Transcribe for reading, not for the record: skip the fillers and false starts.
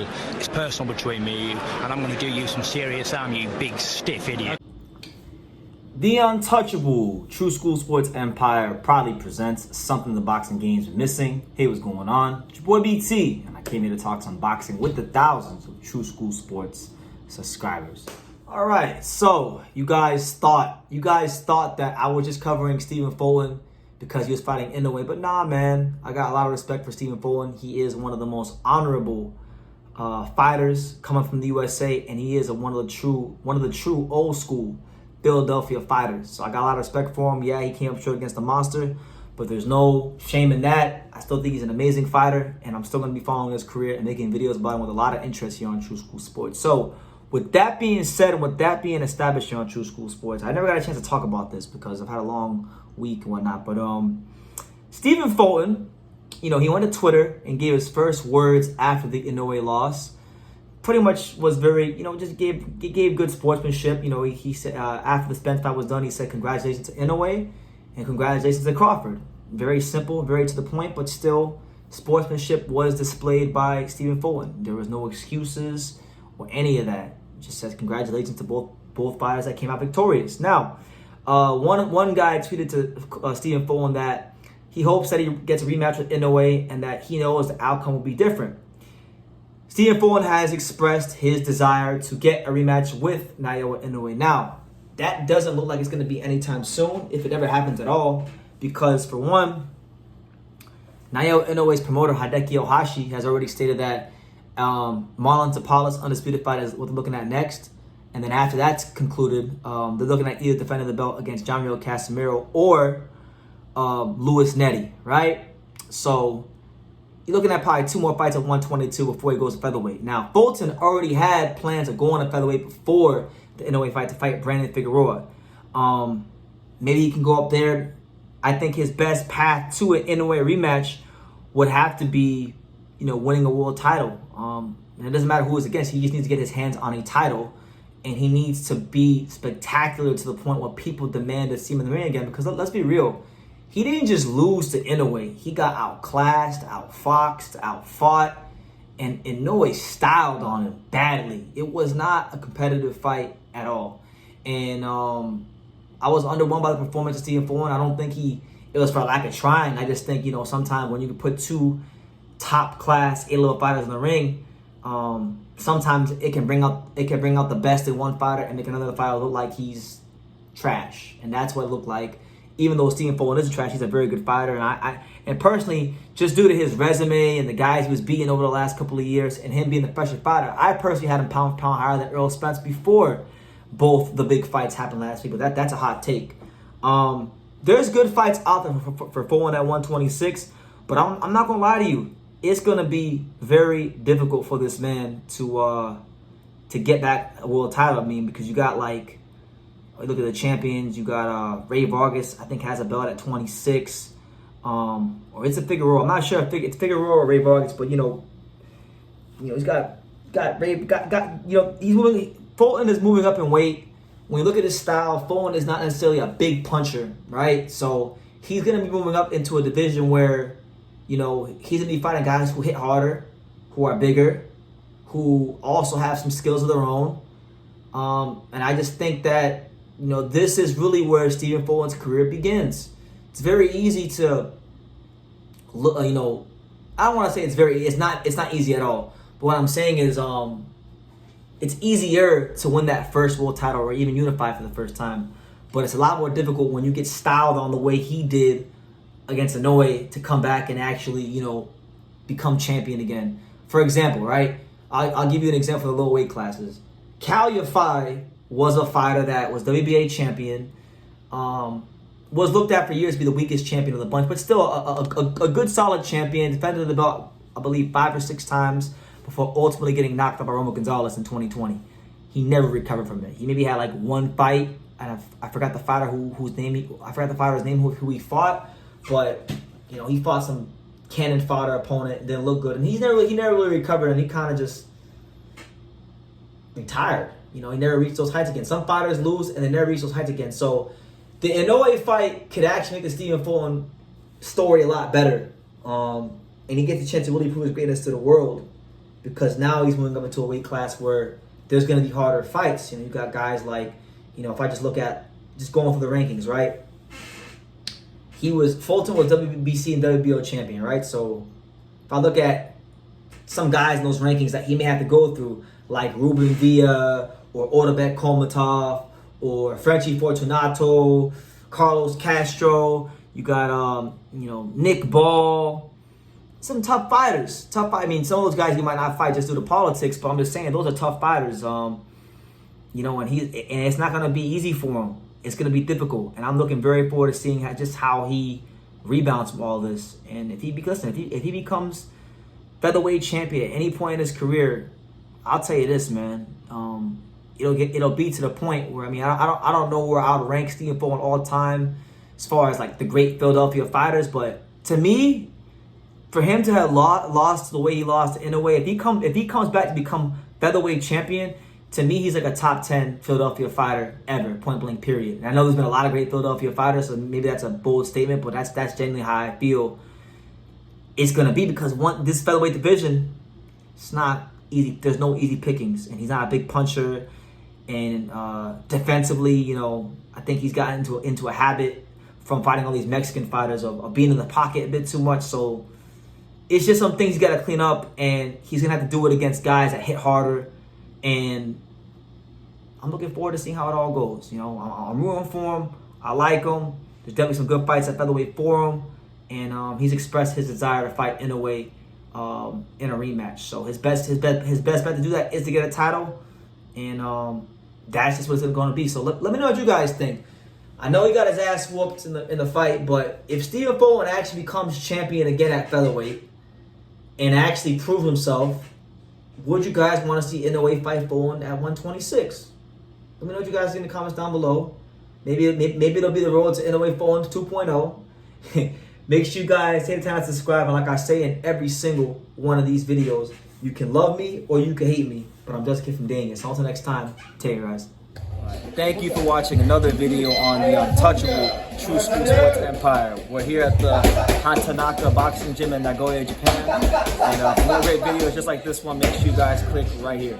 football. It's personal between me and you, and I'm going to do you some serious harm, you big stiff idiot. The untouchable True School Sports Empire proudly presents something the boxing game's been missing. Hey, what's going on? It's your boy BT, and I came here to talk some boxing with the thousands of True School Sports subscribers. All right, so you guys thought that I was just covering Stephen Fulton because he was fighting Inoue, but nah, man. I got a lot of respect for Stephen Fulton. He is one of the most honorable fighters coming from the USA, and he is one of the true old school Philadelphia fighters. So I got a lot of respect for him. Yeah, he came up short against the monster, but there's no shame in that. I still think he's an amazing fighter, and I'm still going to be following his career and making videos about him with a lot of interest here on True School Sports. So with that being said, and with that being established here on True School Sports, I never got a chance to talk about this because I've had a long week and whatnot. But Stephen Fulton, he went to Twitter and gave his first words after the Inoue loss. Pretty much was very, just gave good sportsmanship. He said after the Spence fight was done, he said congratulations to Inoue and congratulations to Crawford. Very simple, very to the point, but still sportsmanship was displayed by Stephen Fulton. There was no excuses or any of that. It just says congratulations to both fighters that came out victorious. Now, one guy tweeted to Stephen Fulton that he hopes that he gets a rematch with Inoue and that he knows the outcome will be different. Stephen Fulton has expressed his desire to get a rematch with Naoya Inoue. Now, that doesn't look like it's going to be anytime soon, if it ever happens at all, because for one, Naoya Inoue's promoter, Hideki Ohashi, has already stated that Marlon Tapala's undisputed fight is what they're looking at next. And then after that's concluded, they're looking at either defending the belt against Jamil Casimiro or Louis Netti, right? So you're looking at probably two more fights at 122 before he goes to featherweight. Now, Fulton already had plans of going to featherweight before the Inoue fight to fight Brandon Figueroa. Maybe he can go up there. I think his best path to an Inoue rematch would have to be, winning a world title. And it doesn't matter who it's against. He just needs to get his hands on a title. And he needs to be spectacular to the point where people demand to see him in the ring again. Because let's be real. He didn't just lose to Inoue. He got outclassed, outfoxed, outfought, and Inoue styled on him badly. It was not a competitive fight at all. And I was underwhelmed by the performance of Stephen Fulton. I don't think it was for lack of trying. I just think, sometimes when you can put two top-class A-level fighters in the ring, sometimes it can bring out the best in one fighter and make another fighter look like he's trash. And that's what it looked like. Even though Stephen Fulton is trash, he's a very good fighter. And personally, just due to his resume and the guys he was beating over the last couple of years and him being the freshest fighter, I personally had him pound for pound higher than Earl Spence before both the big fights happened last week. But that's a hot take. There's good fights out there for Fulton at 126. But I'm not going to lie to you. It's going to be very difficult for this man to get that world title. Because you got look at the champions. You got Ray Vargas, I think, has a belt at 26. Or it's a Figueroa. I'm not sure if it's Figueroa or Ray Vargas, but he's got he's moving. Fulton is moving up in weight. When you look at his style, Fulton is not necessarily a big puncher, right? So he's gonna be moving up into a division where he's gonna be fighting guys who hit harder, who are bigger, who also have some skills of their own. And I just think that this is really where Stephen Fulton's career begins. It's very easy to look. I don't want to say it's not easy at all. But what I'm saying is, it's easier to win that first world title or even unify for the first time. But it's a lot more difficult when you get styled on the way he did against Inoue to come back and actually, become champion again. For example, right? I'll give you an example of the low weight classes. Cal Yafai was a fighter that was WBA champion, was looked at for years to be the weakest champion of the bunch, but still a good solid champion, defended the belt, I believe, 5 or 6 times before ultimately getting knocked out by Romo Gonzalez in 2020. He never recovered from it. He maybe had one fight, and I forgot the fighter whose name who he fought, but he fought some cannon fodder opponent, didn't look good, and he never really recovered, and he kind of just retired. He never reached those heights again. Some fighters lose and they never reach those heights again. So the Inoue fight could actually make the Stephen Fulton story a lot better. And he gets a chance to really prove his greatness to the world. because now he's moving up into a weight class where there's going to be harder fights. You know, you got guys like, you know, if I just look at, just going for the rankings, right? Fulton was WBC and WBO champion, right? So if I look at some guys in those rankings that he may have to go through, like Ruben Villa or Otabek Kolmatov or Frenchie Fortunato, Carlos Castro, you got, you know, Nick Ball, some tough fighters. I mean, some of those guys you might not fight just due to politics, but I'm just saying those are tough fighters. You know, and it's not going to be easy for him. It's going to be difficult, and I'm looking very forward to seeing how he rebounds from all this. And if he becomes featherweight champion at any point in his career, I'll tell you this, man. It'll be to the point where, I mean, I don't know where I would rank Stephen Fulton all time as far as like the great Philadelphia fighters, but to me, for him to have lost the way he lost to Inoue, if he comes back to become featherweight champion, to me, he's like a top 10 Philadelphia fighter ever, point blank, period. And I know there's been a lot of great Philadelphia fighters, so maybe that's a bold statement, but that's genuinely how I feel it's going to be, because this featherweight division, it's not easy. There's no easy pickings, and he's not a big puncher. And defensively, you know, I think he's gotten into a habit from fighting all these Mexican fighters of being in the pocket a bit too much. So it's just some things he's got to clean up, and he's going to have to do it against guys that hit harder. And I'm looking forward to seeing how it all goes. You know, I'm rooting for him. I like him. There's definitely some good fights at featherweight for him. And he's expressed his desire to fight Inoue in a rematch. So his best bet to do that is to get a title. And that's just what it's going to be. So let me know what you guys think. I know he got his ass whooped in the fight, but if Stephen Fulton actually becomes champion again at featherweight and actually prove himself, would you guys want to see Inoue fight Fulton at 126? Let me know what you guys think in the comments down below. Maybe it'll be the road to Inoue Fulton 2.0. Make sure you guys take the time to subscribe. And like I say in every single one of these videos, you can love me or you can hate me, but I'm just a kid from Daniel. So until next time, take care, guys. Thank you for watching another video on the untouchable True School Sports Empire. We're here at the Hatanaka Boxing Gym in Nagoya, Japan. And for more great videos just like this one, make sure you guys click right here.